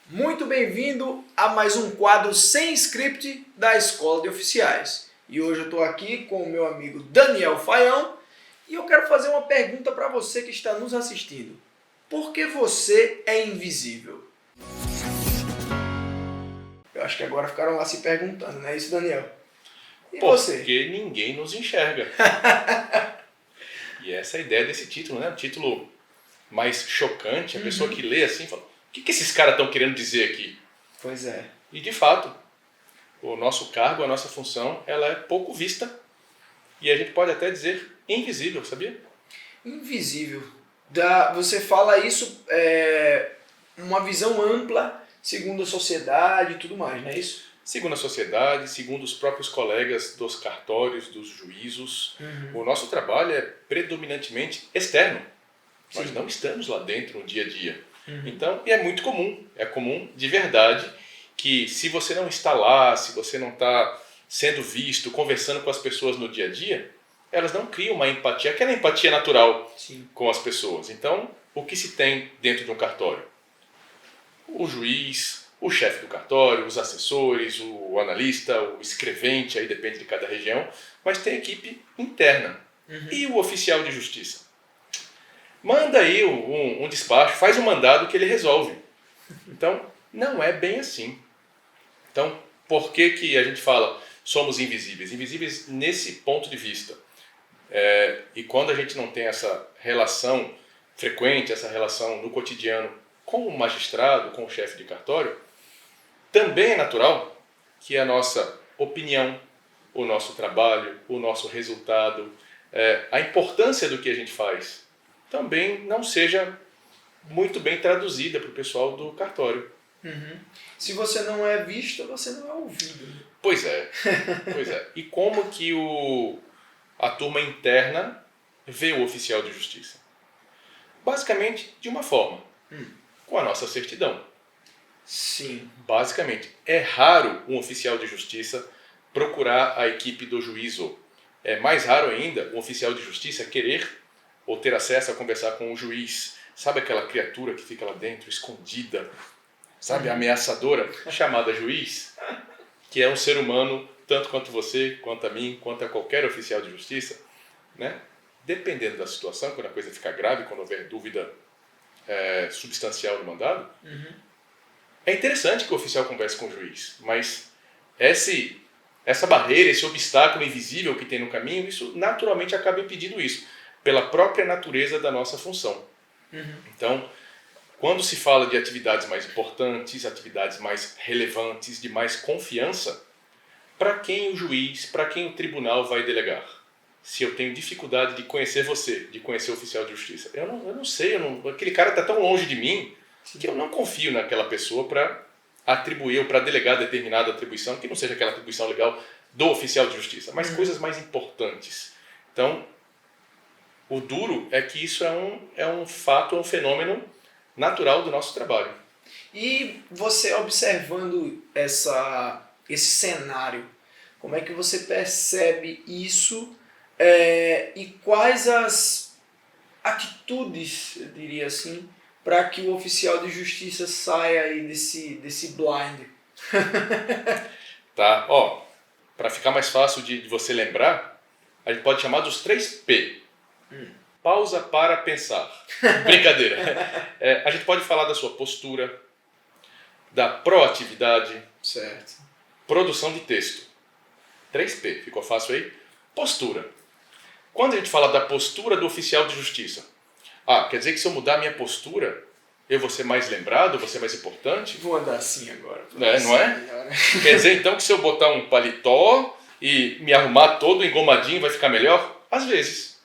Muito bem-vindo a mais um quadro sem script da Escola de Oficiais. E hoje eu estou aqui com o meu amigo Daniel Faião e eu quero fazer uma pergunta para você que está nos assistindo. Por que você é invisível? Eu acho que agora ficaram lá se perguntando, não é isso, Daniel? E você? Porque ninguém nos enxerga. E essa é a ideia desse título, né? Um título mais chocante. A pessoa que lê assim fala, o que esses caras estão querendo dizer aqui? Pois é. E de fato, o nosso cargo, a nossa função, ela é pouco vista. E a gente pode até dizer invisível, sabia? Invisível. Você fala isso, uma visão ampla, segundo a sociedade e tudo mais, não é isso? Segundo a sociedade, segundo os próprios colegas dos cartórios, dos juízos, o nosso trabalho é predominantemente externo. Nós não estamos lá dentro no dia a dia. Então, e é comum de verdade que se você não está lá, se você não está sendo visto, conversando com as pessoas no dia a dia, elas não criam uma empatia, aquela empatia natural com as pessoas. Então, o que se tem dentro de um cartório? O juiz, o chefe do cartório, os assessores, o analista, o escrevente, aí depende de cada região, mas tem equipe interna. E o oficial de justiça? Manda aí um despacho, faz um mandado que ele resolve. Então, não é bem assim. Então, por que a gente fala somos invisíveis? Invisíveis nesse ponto de vista. E quando a gente não tem essa relação frequente, essa relação no cotidiano com o magistrado, com o chefe de cartório, também é natural que a nossa opinião, o nosso trabalho, o nosso resultado, a importância do que a gente faz, também não seja muito bem traduzida para o pessoal do cartório. Se você não é visto, você não é ouvido. Pois é. E como que a turma interna vê o oficial de justiça? Basicamente, de uma forma, com a nossa certidão. Sim. Basicamente, é raro um oficial de justiça procurar a equipe do juízo. É mais raro ainda um oficial de justiça querer ou ter acesso a conversar com o juiz. Sabe aquela criatura que fica lá dentro, escondida, sabe, ameaçadora, chamada juiz? Que é um ser humano, tanto quanto você, quanto a mim, quanto a qualquer oficial de justiça, né? Dependendo da situação, quando a coisa ficar grave, quando houver dúvida substancial no mandado, é interessante que o oficial converse com o juiz, mas essa barreira, esse obstáculo invisível que tem no caminho, isso naturalmente acaba impedindo isso, pela própria natureza da nossa função. Então, quando se fala de atividades mais importantes, atividades mais relevantes, de mais confiança, para quem o juiz, para quem o tribunal vai delegar? Se eu tenho dificuldade de conhecer você, de conhecer o oficial de justiça, eu não sei, aquele cara está tão longe de mim que eu não confio naquela pessoa para atribuir ou para delegar determinada atribuição, que não seja aquela atribuição legal do oficial de justiça, mas coisas mais importantes. Então, o duro é que isso é um fato, é um fenômeno natural do nosso trabalho. E você observando esse cenário, como é que você percebe isso e quais as atitudes, eu diria assim, para que o oficial de justiça saia aí desse blind? Tá, para ficar mais fácil de você lembrar, a gente pode chamar dos 3P. Pausa para pensar. Brincadeira. A gente pode falar da sua postura, da proatividade, Certo. produção de texto. 3P, ficou fácil aí? Postura. Quando a gente fala da postura do oficial de justiça, quer dizer que se eu mudar a minha postura, eu vou ser mais lembrado, vou ser mais importante? Vou andar assim agora. Não é? Quer dizer então que se eu botar um paletó e me arrumar todo engomadinho vai ficar melhor? Às vezes.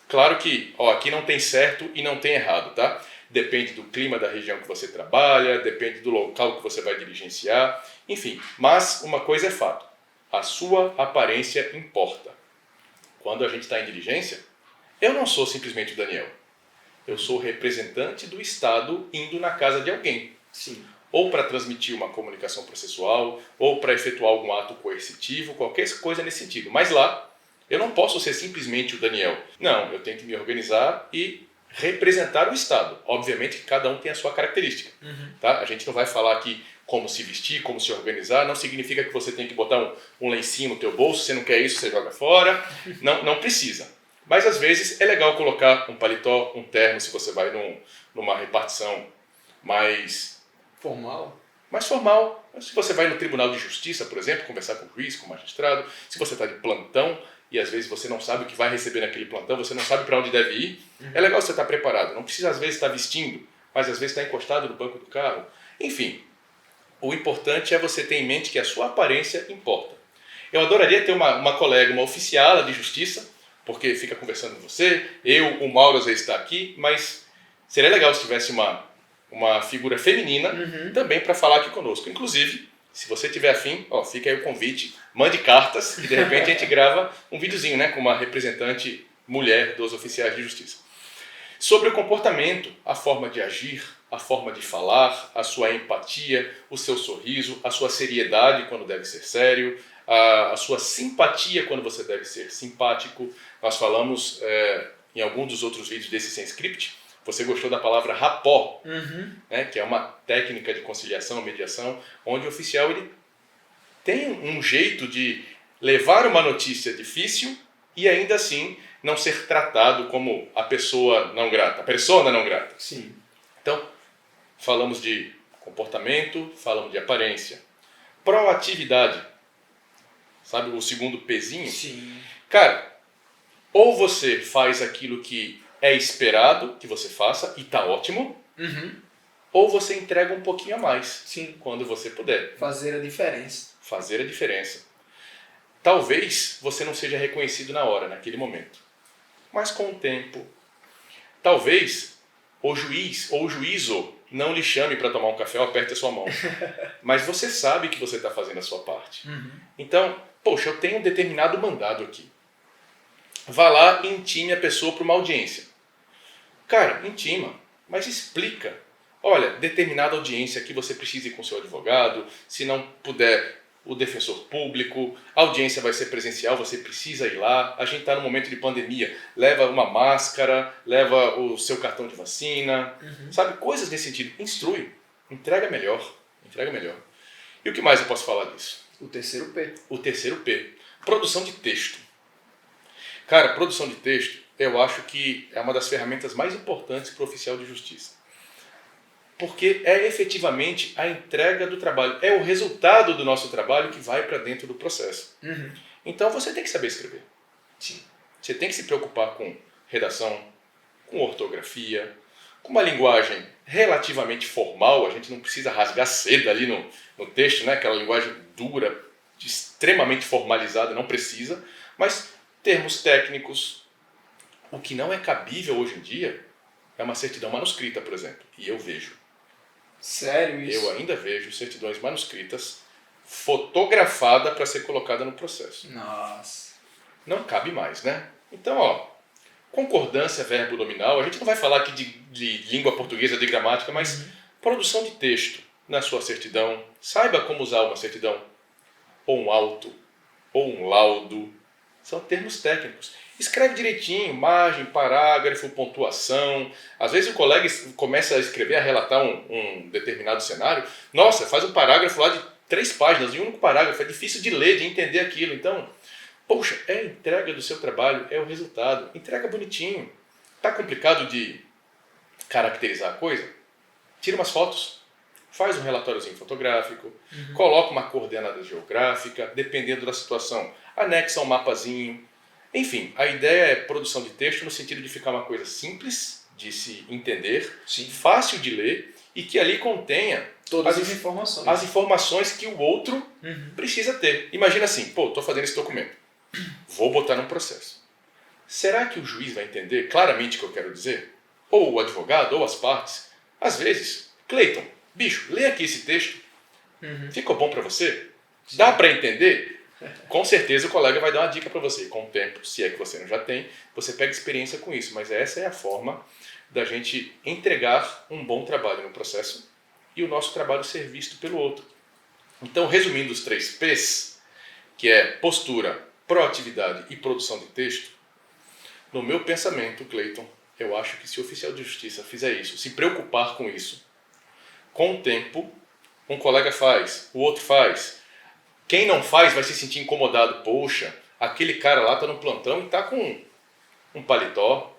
Claro que aqui não tem certo e não tem errado, tá? Depende do clima da região que você trabalha, depende do local que você vai diligenciar, enfim. Mas uma coisa é fato, a sua aparência importa. Quando a gente está em diligência, eu não sou simplesmente o Daniel. Eu sou o representante do Estado indo na casa de alguém. Sim. Ou para transmitir uma comunicação processual, ou para efetuar algum ato coercitivo, qualquer coisa nesse sentido. Mas lá, eu não posso ser simplesmente o Daniel. Não, eu tenho que me organizar e representar o Estado. Obviamente que cada um tem a sua característica. Tá? A gente não vai falar aqui como se vestir, como se organizar, não significa que você tem que botar um lencinho no teu bolso, se você não quer isso, você joga fora. Não precisa. Mas às vezes é legal colocar um paletó, um terno, se você vai numa repartição mais Formal? mais formal. Se você vai no Tribunal de Justiça, por exemplo, conversar com o juiz, com o magistrado, se você está de plantão e às vezes você não sabe o que vai receber naquele plantão, você não sabe para onde deve ir, é legal você estar preparado. Não precisa às vezes estar vestindo, mas às vezes estar encostado no banco do carro. Enfim, o importante é você ter em mente que a sua aparência importa. Eu adoraria ter uma colega, uma oficiala de justiça, porque fica conversando com você, o Mauro às vezes está aqui, mas seria legal se tivesse uma figura feminina também para falar aqui conosco. Inclusive, se você tiver afim, fica aí o convite, mande cartas e de repente a gente grava um videozinho, né, com uma representante mulher dos oficiais de justiça. Sobre o comportamento, a forma de agir, a forma de falar, a sua empatia, o seu sorriso, a sua seriedade quando deve ser sério, a sua simpatia quando você deve ser simpático. Nós falamos em algum dos outros vídeos desse Sem Script. Você gostou da palavra rapport, né, que é uma técnica de conciliação, mediação, onde o oficial ele tem um jeito de levar uma notícia difícil e ainda assim não ser tratado como a pessoa não grata, a persona não grata. Sim. Então, falamos de comportamento, falamos de aparência. Proatividade. Sabe o segundo Pzinho? Sim. Cara, ou você faz aquilo que é esperado que você faça e tá ótimo, ou você entrega um pouquinho a mais. Sim. Quando você puder. Fazer a diferença. Fazer a diferença. Talvez você não seja reconhecido na hora, naquele momento. Mas com o tempo, talvez o juiz ou o juízo não lhe chame para tomar um café ou aperte a sua mão. Mas você sabe que você está fazendo a sua parte. Então, poxa, eu tenho um determinado mandado aqui. Vá lá e intime a pessoa para uma audiência. Cara, intima, mas explica. Olha, determinada audiência aqui você precisa ir com seu advogado, se não puder, o defensor público, a audiência vai ser presencial, você precisa ir lá, a gente está no momento de pandemia, leva uma máscara, leva o seu cartão de vacina, sabe, coisas nesse sentido. Instrui, entrega melhor. E o que mais eu posso falar disso? O terceiro P. O terceiro P, produção de texto. Cara, produção de texto, eu acho que é uma das ferramentas mais importantes para o oficial de justiça. Porque é efetivamente a entrega do trabalho, é o resultado do nosso trabalho que vai para dentro do processo. Então você tem que saber escrever. Sim. Você tem que se preocupar com redação, com ortografia, com uma linguagem relativamente formal. A gente não precisa rasgar seda ali no texto, né? Aquela linguagem dura, extremamente formalizada, não precisa. Mas termos técnicos, o que não é cabível hoje em dia é uma certidão manuscrita, por exemplo. E eu vejo. Sério isso? Eu ainda vejo certidões manuscritas fotografada para ser colocada no processo. Nossa. Não cabe mais, né? Então, concordância verbo nominal, a gente não vai falar aqui de língua portuguesa, de gramática, mas produção de texto na sua certidão. Saiba como usar uma certidão, ou um auto, ou um laudo. São termos técnicos. Escreve direitinho, margem, parágrafo, pontuação. Às vezes o colega começa a escrever, a relatar um determinado cenário. Nossa, faz um parágrafo lá de 3 páginas, de um único parágrafo. É difícil de ler, de entender aquilo. Então, poxa, é a entrega do seu trabalho, é o resultado. Entrega bonitinho. Está complicado de caracterizar a coisa? Tira umas fotos. Faz um relatóriozinho fotográfico. Coloca uma coordenada geográfica, dependendo da situação. Anexa um mapazinho. Enfim, a ideia é produção de texto no sentido de ficar uma coisa simples de se entender, fácil de ler e que ali contenha todas as informações. As informações que o outro precisa ter. Imagina assim, estou fazendo esse documento, vou botar num processo. Será que o juiz vai entender claramente o que eu quero dizer? Ou o advogado, ou as partes? Às vezes, Cleiton, bicho, lê aqui esse texto. Ficou bom para você? Sim. Dá para entender? Com certeza o colega vai dar uma dica para você. Com o tempo, se é que você não já tem, você pega experiência com isso. Mas essa é a forma da gente entregar um bom trabalho no processo e o nosso trabalho ser visto pelo outro. Então, resumindo os 3 P's, que é postura, proatividade e produção de texto, no meu pensamento, Cleiton, Eu acho que se o oficial de justiça fizer isso, se preocupar com isso, com o tempo, um colega faz, o outro faz. Quem não faz vai se sentir incomodado. Poxa, aquele cara lá tá no plantão e tá com um paletó.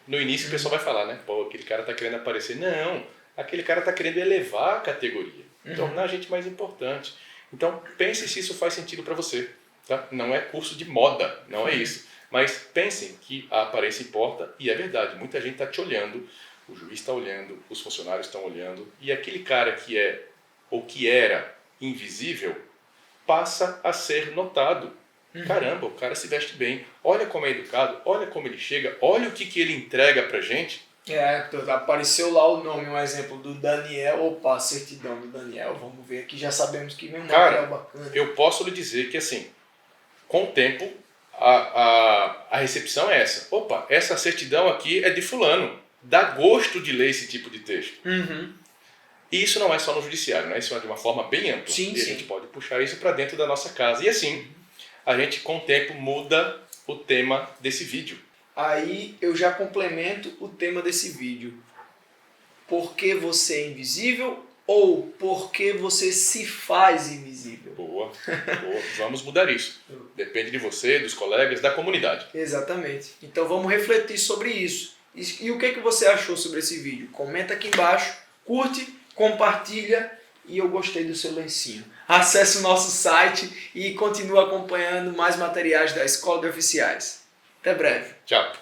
No início o pessoal vai falar, né? Pô, aquele cara tá querendo aparecer. Não, aquele cara tá querendo elevar a categoria, tornar a gente mais importante. Então pense se isso faz sentido para você. Tá? Não é curso de moda, não é isso. Mas pensem que a aparência importa e é verdade. Muita gente está te olhando, o juiz está olhando, os funcionários estão olhando e aquele cara que é ou que era invisível passa a ser notado. Caramba, o cara se veste bem, olha como é educado, olha como ele chega, olha o que ele entrega pra gente. Apareceu lá o nome, um exemplo do Daniel, opa, a certidão do Daniel, vamos ver aqui, já sabemos que vem um material bacana. Eu posso lhe dizer que assim, com o tempo, a recepção é essa. Opa, essa certidão aqui é de fulano, dá gosto de ler esse tipo de texto. E isso não é só no judiciário, né? Isso é de uma forma bem ampla. Sim, e a gente pode puxar isso para dentro da nossa casa. E assim, a gente com o tempo muda o tema desse vídeo. Aí eu já complemento o tema desse vídeo. Por que você é invisível ou por que você se faz invisível? Boa. Vamos mudar isso. Depende de você, dos colegas, da comunidade. Exatamente. Então vamos refletir sobre isso. E o que você achou sobre esse vídeo? Comenta aqui embaixo, curte, compartilha e eu gostei do seu lencinho. Acesse o nosso site e continue acompanhando mais materiais da Escola de Oficiais. Até breve. Tchau.